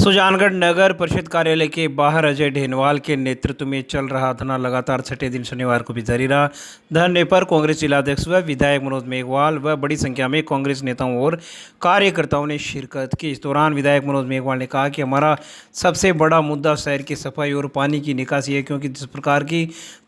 सुजानगढ़ नगर परिषद कार्यालय के बाहर अजय ढेनवाल के नेतृत्व में चल रहा धरना लगातार छठे दिन शनिवार को भी जारी रहा। धरने पर कांग्रेस जिलाध्यक्ष व विधायक मनोज मेघवाल व बड़ी संख्या में कांग्रेस नेताओं और कार्यकर्ताओं ने शिरकत की। इस दौरान विधायक मनोज मेघवाल ने कहा कि हमारा सबसे बड़ा मुद्दा शहर की सफाई और पानी की निकासी है, क्योंकि जिस प्रकार की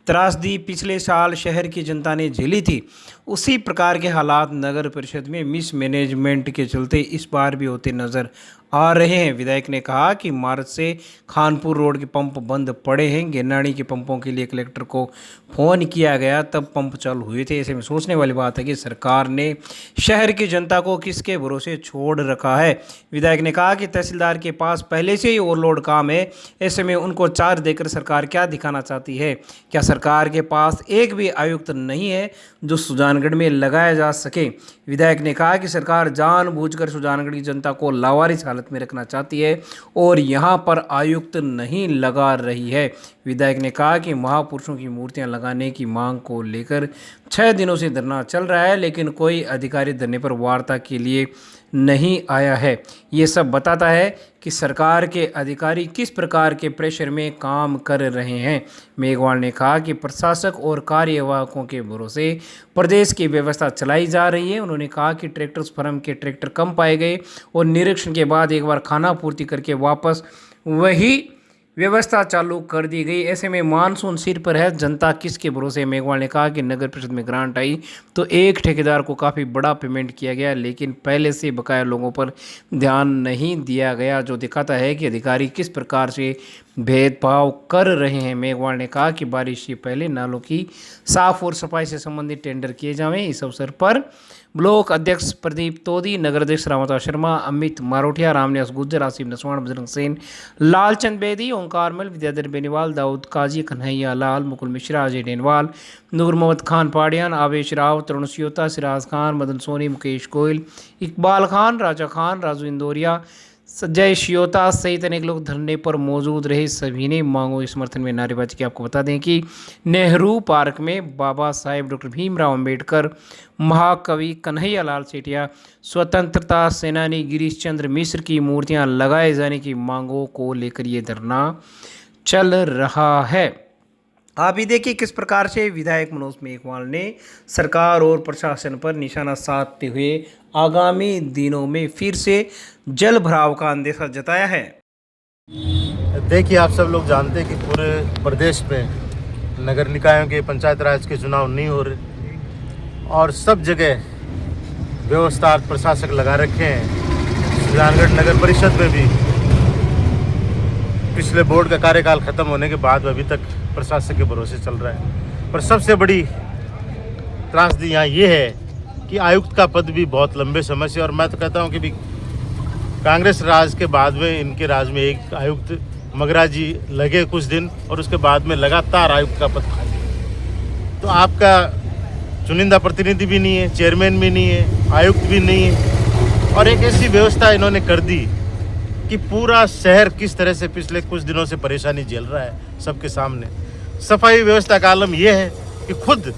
त्रासदी पिछले साल शहर की जनता ने झेली थी, उसी प्रकार के हालात नगर परिषद में मिसमैनेजमेंट के चलते इस बार भी होते नजर आ रहे हैं। विधायक ने कहा कि मार्च से खानपुर रोड के पंप बंद पड़े हैं। गेनाड़ी के पंपों के लिए कलेक्टर को फ़ोन किया गया, तब पंप चालू हुए थे। ऐसे में सोचने वाली बात है कि सरकार ने शहर की जनता को किसके भरोसे छोड़ रखा है। विधायक ने कहा कि तहसीलदार के पास पहले से ही ओवरलोड काम है, ऐसे में उनको चार्ज देकर सरकार क्या दिखाना चाहती है। क्या सरकार के पास एक भी आयुक्त नहीं है जो सुजानगढ़ में लगाया जा सके। विधायक ने कहा कि सरकार जानबूझकर सुजानगढ़ की जनता को लावारिस हालत में रखना चाहती है और यहां पर आयुक्त नहीं लगा रही है। विधायक ने कहा कि महापुरुषों की मूर्तियां लगाने की मांग को लेकर 6 दिनों से धरना चल रहा है, लेकिन कोई अधिकारी धरने पर वार्ता के लिए नहीं आया है। ये सब बताता है कि सरकार के अधिकारी किस प्रकार के प्रेशर में काम कर रहे हैं। मेघवाल ने कहा कि प्रशासक और कार्यवाहकों के भरोसे प्रदेश की व्यवस्था चलाई जा रही है। उन्होंने कहा कि ट्रैक्टर्स फर्म के ट्रैक्टर कम पाए गए और निरीक्षण के बाद एक बार खाना पूर्ति करके वापस वही व्यवस्था चालू कर दी गई। ऐसे में मानसून सिर पर है, जनता किसके भरोसे। मेघवाल ने कहा कि नगर परिषद में ग्रांट आई तो एक ठेकेदार को काफ़ी बड़ा पेमेंट किया गया, लेकिन पहले से बकाया लोगों पर ध्यान नहीं दिया गया, जो दिखाता है कि अधिकारी किस प्रकार से भेदभाव कर रहे हैं। मेघवाल ने कहा कि बारिश से पहले नालों की साफ और सफाई से संबंधित टेंडर किए जाएं। इस अवसर पर ब्लॉक अध्यक्ष प्रदीप तोदी, नगर अध्यक्ष रामता शर्मा, अमित मारोटिया, रामनिवास गुज्जर, आसिफ नसवान, बजरंग सेन, लालचंद बेदी, ओंकार मल, विद्याधर बेनीवाल, दाऊद काजी, कन्हैया लाल, मुकुल मिश्रा, अजय डेनवाल, नूर मोहम्मद खान पाड़ियान, आवेश राव, तरुण सियोता, सिराज खान, मदन सोनी, मुकेश गोयल, इकबाल खान, राजा खान, राजू इंदौरिया, संजय शियोता सहित अनेक लोग धरने पर मौजूद रहे। सभी ने मांगों के समर्थन में नारेबाजी की। आपको बता दें कि नेहरू पार्क में बाबा साहेब डॉक्टर भीमराव अंबेडकर, महाकवि कन्हैया लाल सेठिया, स्वतंत्रता सेनानी गिरीश चंद्र मिश्र की मूर्तियां लगाए जाने की मांगों को लेकर ये धरना चल रहा है। आप भी देखिए किस प्रकार से विधायक मनोज मेघवाल ने सरकार और प्रशासन पर निशाना साधते हुए आगामी दिनों में फिर से जल भराव का अंदेशा जताया है। देखिए, आप सब लोग जानते हैं कि पूरे प्रदेश में नगर निकायों के, पंचायत राज के चुनाव नहीं हो रहे और सब जगह व्यवस्था प्रशासक लगा रखे हैं। सुजानगढ़ नगर परिषद में भी पिछले बोर्ड का कार्यकाल खत्म होने के बाद अभी तक प्रशासक के भरोसे चल रहा है। पर सबसे बड़ी त्रासदी यहाँ ये है कि आयुक्त का पद भी बहुत लंबे समय से, और मैं तो कहता हूँ कि भी कांग्रेस राज के बाद में इनके राज में एक आयुक्त मगरा जी लगे कुछ दिन, और उसके बाद में लगातार आयुक्त का पद खाली। तो आपका चुनिंदा प्रतिनिधि भी नहीं है, चेयरमैन भी नहीं है, आयुक्त भी नहीं है, और एक ऐसी व्यवस्था इन्होंने कर दी कि पूरा शहर किस तरह से पिछले कुछ दिनों से परेशानी झेल रहा है सबके सामने। सफाई व्यवस्था का आलम यह है कि खुद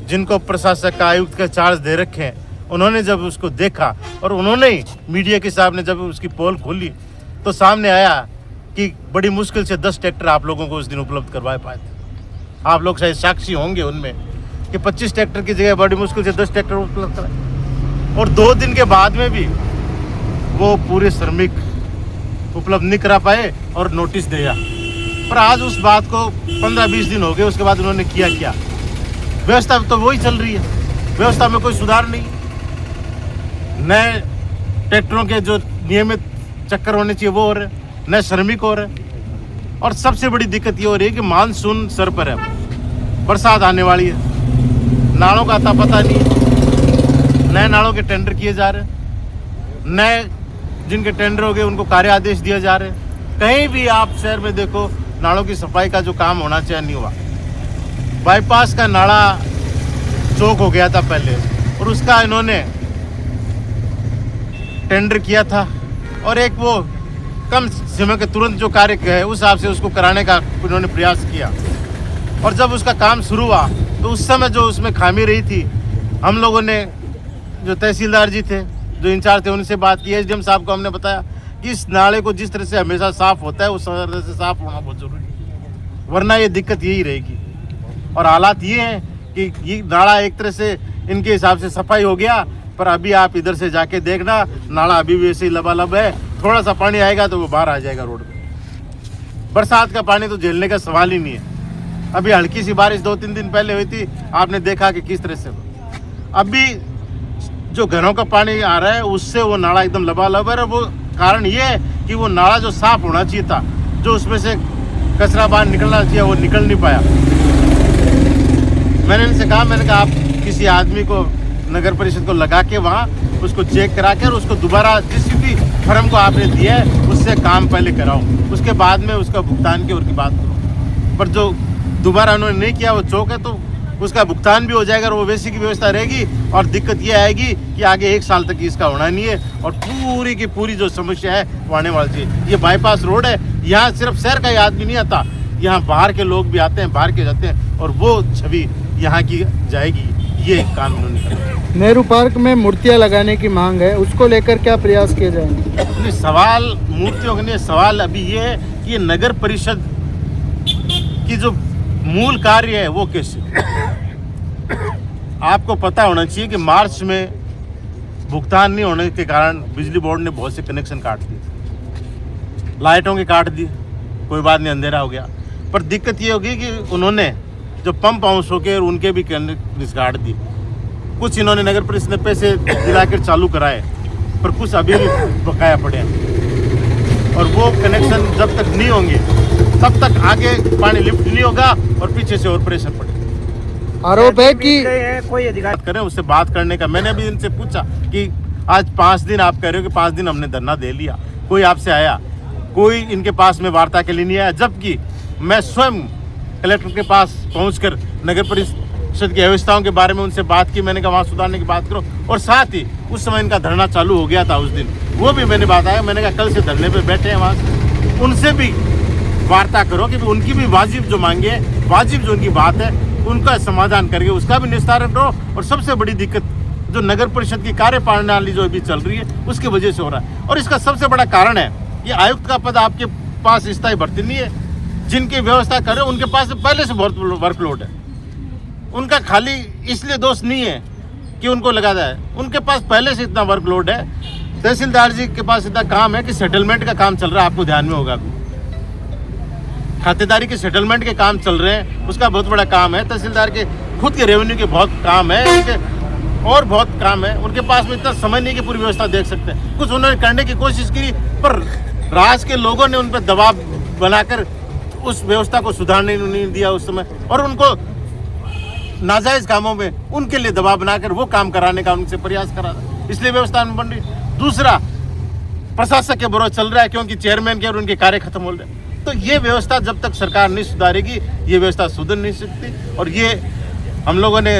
जिनको प्रशासक का, आयुक्त का चार्ज दे रखे हैं, उन्होंने जब उसको देखा और उन्होंने ही मीडिया के सामने जब उसकी पोल खोली तो सामने आया कि बड़ी मुश्किल से 10 ट्रैक्टर आप लोगों को उस दिन उपलब्ध करवा पाए थे। आप लोग शायद साक्षी होंगे उनमें कि 25 ट्रैक्टर की जगह बड़ी मुश्किल से 10 ट्रैक्टर उपलब्ध कराए, और 2 दिन के बाद में भी वो पूरे श्रमिक उपलब्ध नहीं करा पाए और नोटिस दिया। पर आज उस बात को 15-20 दिन हो गए, उसके बाद उन्होंने किया क्या? व्यवस्था तो वही चल रही है, व्यवस्था में कोई सुधार नहीं। नए ट्रैक्टरों के जो नियमित चक्कर होने चाहिए वो हो रहे, नए श्रमिक हो रहे, और सबसे बड़ी दिक्कत ये हो रही है कि मानसून सर पर है, बरसात आने वाली है, नालों का अता पता नहीं है। नए नालों के टेंडर किए जा रहे हैं, नए जिनके टेंडर हो गए उनको कार्य आदेश दिए जा रहे हैं। कहीं भी आप शहर में देखो, नालों की सफाई का जो काम होना चाहिए नहीं हुआ। बाईपास का नाला चौक हो गया था पहले, और उसका इन्होंने टेंडर किया था, और एक वो कम समय के तुरंत जो कार्य है उस हिसाब से उसको कराने का इन्होंने प्रयास किया, और जब उसका काम शुरू हुआ तो उस समय जो उसमें खामी रही थी, हम लोगों ने जो तहसीलदार जी थे, जो इंचार्ज थे, उनसे बात की। एसडीएम साहब को हमने बताया कि इस नाले को जिस तरह से हमेशा साफ होता है उस तरह से साफ होना बहुत जरूरी है, वरना ये दिक्कत यही रहेगी। और हालात ये हैं कि ये नाला एक तरह से इनके हिसाब से सफाई हो गया, पर अभी आप इधर से जाके देखना नाला अभी भी वैसे ही लबालब है। थोड़ा सा पानी आएगा तो वो बाहर आ जाएगा रोड पे। बरसात का पानी तो झेलने का सवाल ही नहीं है। अभी हल्की सी बारिश 2-3 दिन पहले हुई थी, आपने देखा कि किस तरह से अभी जो घरों का पानी आ रहा है उससे वो नाला एकदम लबालब है। वो कारण ये है कि वो नाला जो साफ होना चाहिए था, जो उसमें से कचरा बाहर निकलना चाहिए, वो निकल नहीं पाया। मैंने इनसे कहा, मैंने कहा आप किसी आदमी को नगर परिषद को लगा के वहाँ उसको चेक करा के और उसको दोबारा जिस भी फर्म को आपने दिया है उससे काम पहले कराओ, उसके बाद में उसका भुगतान की और की बात करो। पर जो दोबारा उन्होंने नहीं किया वो चौक है, तो उसका भुगतान भी हो जाएगा और वो वैसी की व्यवस्था रहेगी। और दिक्कत ये आएगी कि आगे 1 साल तक इसका होना नहीं है और पूरी की पूरी जो समस्या है वो आने वाली है। ये बाईपास रोड है, यहाँ सिर्फ शहर का ही आदमी नहीं आता, यहाँ बाहर के लोग भी आते हैं, बाहर के जाते हैं और वो छवि यहाँ की जाएगी। ये काम उन्होंने करा। नेहरू पार्क में मूर्तियां लगाने की मांग है, उसको लेकर क्या प्रयास किए जाएंगे? नहीं, सवाल मूर्तियों का नहीं, सवाल अभी ये है कि ये नगर परिषद की जो मूल कार्य है वो कैसे। आपको पता होना चाहिए कि मार्च में भुगतान नहीं होने के कारण बिजली बोर्ड ने बहुत से कनेक्शन काट दिए, लाइटों के काट दिए, कोई बात नहीं, अंधेरा हो गया। पर दिक्कत ये होगी कि उन्होंने जो पंप हाउस होके उनके भी कनेक्शन काट दिए। कुछ इन्होंने नगर परिषद ने पैसे दिलाकर चालू कराए, पर कुछ अभी भी बकाया पड़े हैं। और वो कनेक्शन जब तक नहीं होंगे तब तक आगे पानी लिफ्ट नहीं होगा और पीछे से और प्रेशर पड़ेगा। आरोप है कि कोई अधिकार करें उससे बात करने का। मैंने भी इनसे पूछा कि आज 5 दिन आप कह रहे हो कि 5 दिन हमने धरना दे लिया, कोई आपसे आया? कोई इनके पास में वार्ता के लिए नहीं आया, जबकि मैं स्वयं कलेक्टर के पास पहुंचकर नगर परिषद की व्यवस्थाओं के बारे में उनसे बात की। मैंने कहा वहाँ सुधारने की बात करो। और साथ ही उस समय इनका धरना चालू हो गया था उस दिन, वो भी मैंने बताया। मैंने कहा कल से धरने पे बैठे हैं वहाँ से, उनसे भी वार्ता करो कि उनकी भी वाजिब जो मांगे है, वाजिब जो उनकी बात है उनका समाधान करके उसका भी निस्तारण करो। और सबसे बड़ी दिक्कत जो नगर परिषद की कार्यप्रणाली जो अभी चल रही है उसकी वजह से हो रहा है। और इसका सबसे बड़ा कारण है कि आयुक्त का पद आपके पास स्थायी भर्ती नहीं है। जिनकी व्यवस्था कर रहे हो उनके पास पहले से बहुत वर्कलोड है। उनका खाली इसलिए दोष नहीं है कि उनको लगा है, उनके पास पहले से इतना वर्कलोड है। तहसीलदार जी के पास इतना काम है कि सेटलमेंट का काम चल रहा है, आपको ध्यान में होगा, खातेदारी के सेटलमेंट के काम चल रहे हैं, उसका बहुत बड़ा काम है। तहसीलदार के खुद के रेवेन्यू के बहुत काम है, उनके और बहुत काम है। उनके पास में इतना समय नहीं कि पूरी व्यवस्था देख सकते हैं। कुछ उन्होंने करने की कोशिश की, पर राज के लोगों ने उन पर दबाव बनाकर उस व्यवस्था को सुधारने नहीं दिया उस समय, और उनको नाजायज कामों में उनके लिए दबाव बनाकर वो काम कराने का उनसे प्रयास करा था, इसलिए व्यवस्था बन रही। दूसरा, प्रशासक के विरोध चल रहा है क्योंकि चेयरमैन के और उनके कार्य खत्म हो रहे हैं। तो ये व्यवस्था जब तक सरकार नहीं सुधारेगी ये व्यवस्था सुधर नहीं सकती। और ये हम लोगों ने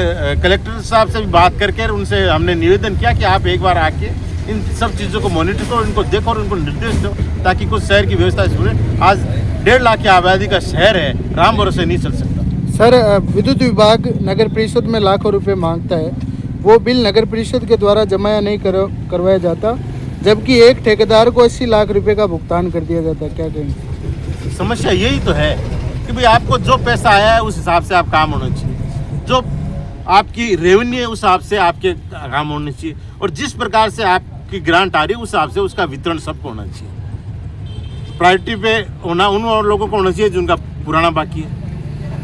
कलेक्टर साहब से भी बात करके उनसे हमने निवेदन किया कि आप एक बार आके इन सब चीज़ों को मॉनिटर करो, इनको देखो और उनको निर्देश दो ताकि कुछ शहर की व्यवस्था सुधरे। आज 1.5 लाख की आबादी का शहर है, राम भरोसे नहीं चल सकता। सर, विद्युत विभाग नगर परिषद में लाखों रुपए मांगता है, वो बिल नगर परिषद के द्वारा जमा नहीं करवाया जाता, जबकि एक ठेकेदार को 80 लाख रुपए का भुगतान कर दिया जाता है। क्या कहेंगे? समस्या यही तो है कि भाई आपको जो पैसा आया है उस हिसाब से आप काम होना चाहिए, जो आपकी रेवेन्यू है उस हिसाब से आपके काम होने चाहिए, और जिस प्रकार से आपकी ग्रांट आ रही है उस हिसाब से उसका वितरण सबको होना चाहिए। प्रायोरिटी पे होना उन और लोगों को होना चाहिए जिनका पुराना बाकी है।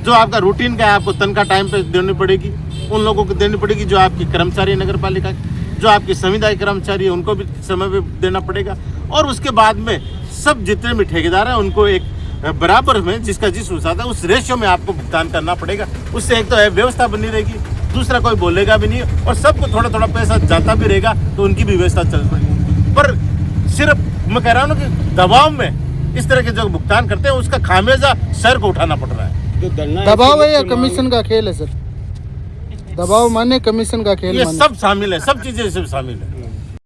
जो आपका रूटीन का है आपको तनख्वाह टाइम पे देनी पड़ेगी, उन लोगों को देनी पड़ेगी जो आपके कर्मचारी है नगर पालिका के, जो आपके संविदा के कर्मचारी है उनको भी समय पे देना पड़ेगा। और उसके बाद में सब जितने भी ठेकेदार हैं उनको एक बराबर में जिसका जिस हिसाब है उस रेशियो में आपको भुगतान करना पड़ेगा। उससे एक तो है व्यवस्था बनी रहेगी, दूसरा कोई बोलेगा भी नहीं, और सबको थोड़ा थोड़ा पैसा जाता भी रहेगा तो उनकी भी व्यवस्था चल पड़ेगी। पर सिर्फ मैं कह रहा हूँ कि दबाव में इस तरह के जो भुगतान करते हैं उसका खामियाजा शहर को उठाना पड़ रहा है। दबाव है या कमीशन का खेल है? सर, दबाव माने कमीशन का खेल ये माने? सब शामिल है, सब चीजें इसमें शामिल है।